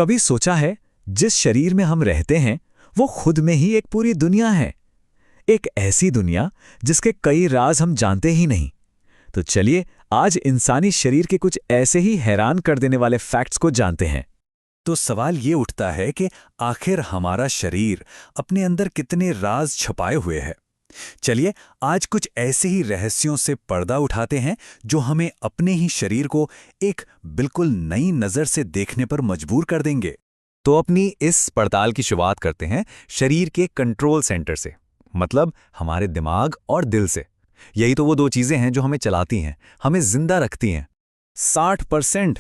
कभी सोचा है, जिस शरीर में हम रहते हैं वो खुद में ही एक पूरी दुनिया है। एक ऐसी दुनिया जिसके कई राज हम जानते ही नहीं। तो चलिए आज इंसानी शरीर के कुछ ऐसे ही हैरान कर देने वाले फैक्ट्स को जानते हैं। तो सवाल ये उठता है कि आखिर हमारा शरीर अपने अंदर कितने राज छुपाए हुए है। चलिए आज कुछ ऐसे ही रहस्यों से पर्दा उठाते हैं जो हमें अपने ही शरीर को एक बिल्कुल नई नज़र से देखने पर मजबूर कर देंगे। तो अपनी इस पड़ताल की शुरुआत करते हैं शरीर के कंट्रोल सेंटर से, मतलब हमारे दिमाग और दिल से। यही तो वो दो चीजें हैं जो हमें चलाती हैं, हमें जिंदा रखती हैं। 60%।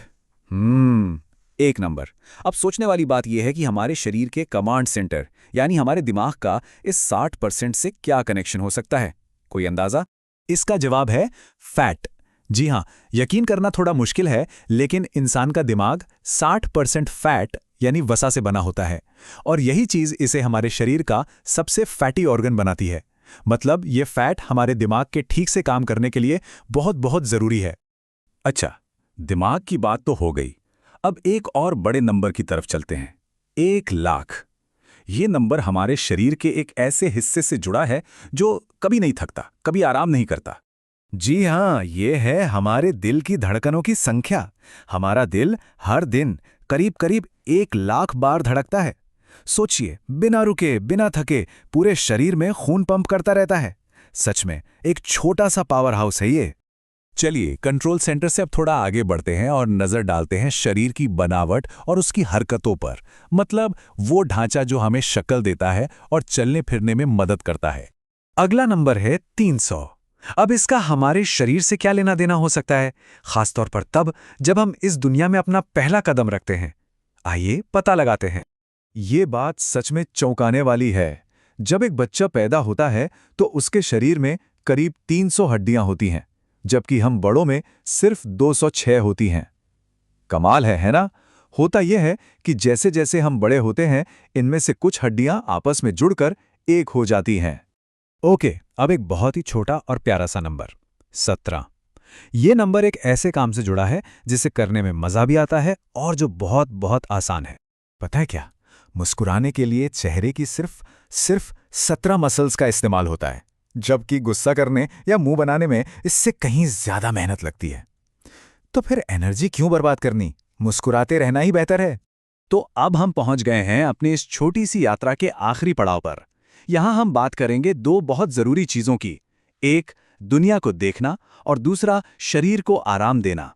एक नंबर। अब सोचने वाली बात यह है कि हमारे शरीर के कमांड सेंटर यानी हमारे दिमाग का इस 60% से क्या कनेक्शन हो सकता है? कोई अंदाजा? इसका जवाब है फैट। जी हां, यकीन करना थोड़ा मुश्किल है, लेकिन इंसान का दिमाग 60% फैट यानी वसा से बना होता है, और यही चीज इसे हमारे शरीर का सबसे फैटी ऑर्गन बनाती है। मतलब ये फैट हमारे दिमाग के ठीक से काम करने के लिए बहुत बहुत जरूरी है। अच्छा, दिमाग की बात तो हो गई। अब एक और बड़े नंबर की तरफ चलते हैं। 1 लाख। ये नंबर हमारे शरीर के एक ऐसे हिस्से से जुड़ा है जो कभी नहीं थकता, कभी आराम नहीं करता। जी हां, ये है हमारे दिल की धड़कनों की संख्या। हमारा दिल हर दिन करीब करीब 1 लाख बार धड़कता है। सोचिए, बिना रुके बिना थके पूरे शरीर में खून पंप करता रहता है। सच में एक छोटा सा पावर हाउस है ये। चलिए कंट्रोल सेंटर से अब थोड़ा आगे बढ़ते हैं और नजर डालते हैं शरीर की बनावट और उसकी हरकतों पर, मतलब वो ढांचा जो हमें शक्ल देता है और चलने फिरने में मदद करता है। अगला नंबर है 300। अब इसका हमारे शरीर से क्या लेना देना हो सकता है, खासतौर पर तब जब हम इस दुनिया में अपना पहला कदम रखते हैं। आइए पता लगाते हैं। ये बात सच में चौंकाने वाली है। जब एक बच्चा पैदा होता है तो उसके शरीर में करीब 300 हड्डियां होती हैं, जबकि हम बड़ों में सिर्फ 206 होती हैं। कमाल है ना? होता यह है कि जैसे जैसे हम बड़े होते हैं, इनमें से कुछ हड्डियां आपस में जुड़कर एक हो जाती हैं। ओके, अब एक बहुत ही छोटा और प्यारा सा नंबर 17। ये नंबर एक ऐसे काम से जुड़ा है जिसे करने में मजा भी आता है और जो बहुत बहुत आसान है। पता है क्या? मुस्कुराने के लिए चेहरे की सिर्फ 17 मसल्स का इस्तेमाल होता है, जबकि गुस्सा करने या मुंह बनाने में इससे कहीं ज्यादा मेहनत लगती है। तो फिर एनर्जी क्यों बर्बाद करनी? मुस्कुराते रहना ही बेहतर है। तो अब हम पहुंच गए हैं अपनी इस छोटी सी यात्रा के आखिरी पड़ाव पर। यहां हम बात करेंगे दो बहुत जरूरी चीजों की। एक, दुनिया को देखना, और दूसरा, शरीर को आराम देना।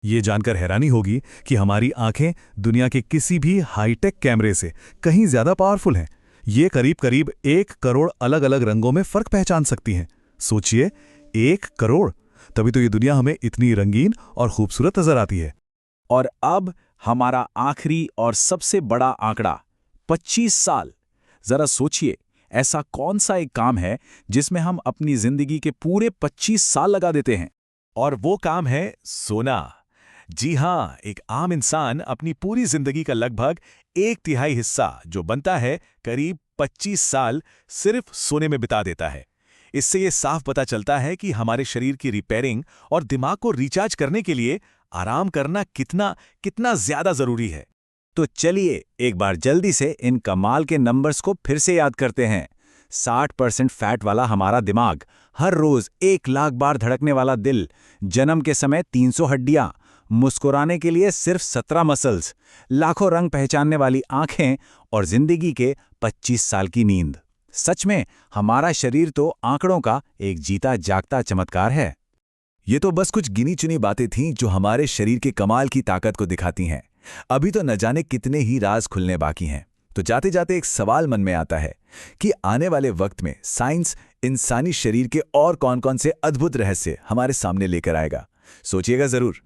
ये जानकर हैरानी होगी कि हमारी आंखें दुनिया के किसी भी हाईटेक कैमरे से कहीं ज्यादा पावरफुल हैं। ये करीब करीब 1 करोड़ अलग अलग रंगों में फर्क पहचान सकती हैं। सोचिए, 1 करोड़! तभी तो ये दुनिया हमें इतनी रंगीन और खूबसूरत नजर आती है। और अब हमारा आखिरी और सबसे बड़ा आंकड़ा, 25 साल। जरा सोचिए, ऐसा कौन सा एक काम है जिसमें हम अपनी जिंदगी के पूरे 25 साल लगा देते हैं? और वो काम है सोना। जी हां, एक आम इंसान अपनी पूरी जिंदगी का लगभग 1/3 हिस्सा, जो बनता है करीब 25 साल, सिर्फ सोने में बिता देता है। इससे ये साफ पता चलता है कि हमारे शरीर की रिपेयरिंग और दिमाग को रिचार्ज करने के लिए आराम करना कितना ज्यादा जरूरी है। तो चलिए एक बार जल्दी से इन कमाल के नंबर्स को फिर से याद करते हैं। 60% फैट वाला हमारा दिमाग, हर रोज 1 लाख बार धड़कने वाला दिल, जन्म के समय 300 हड्डियां, मुस्कुराने के लिए सिर्फ 17 मसल्स, लाखों रंग पहचानने वाली आंखें और जिंदगी के 25 साल की नींद। सच में हमारा शरीर तो आंकड़ों का एक जीता जागता चमत्कार है। ये तो बस कुछ गिनी चुनी बातें थीं जो हमारे शरीर के कमाल की ताकत को दिखाती हैं। अभी तो न जाने कितने ही राज खुलने बाकी हैं। तो जाते जाते एक सवाल मन में आता है कि आने वाले वक्त में साइंस इंसानी शरीर के और कौन-कौन से अद्भुत रहस्य हमारे सामने लेकर आएगा। सोचिएगा जरूर।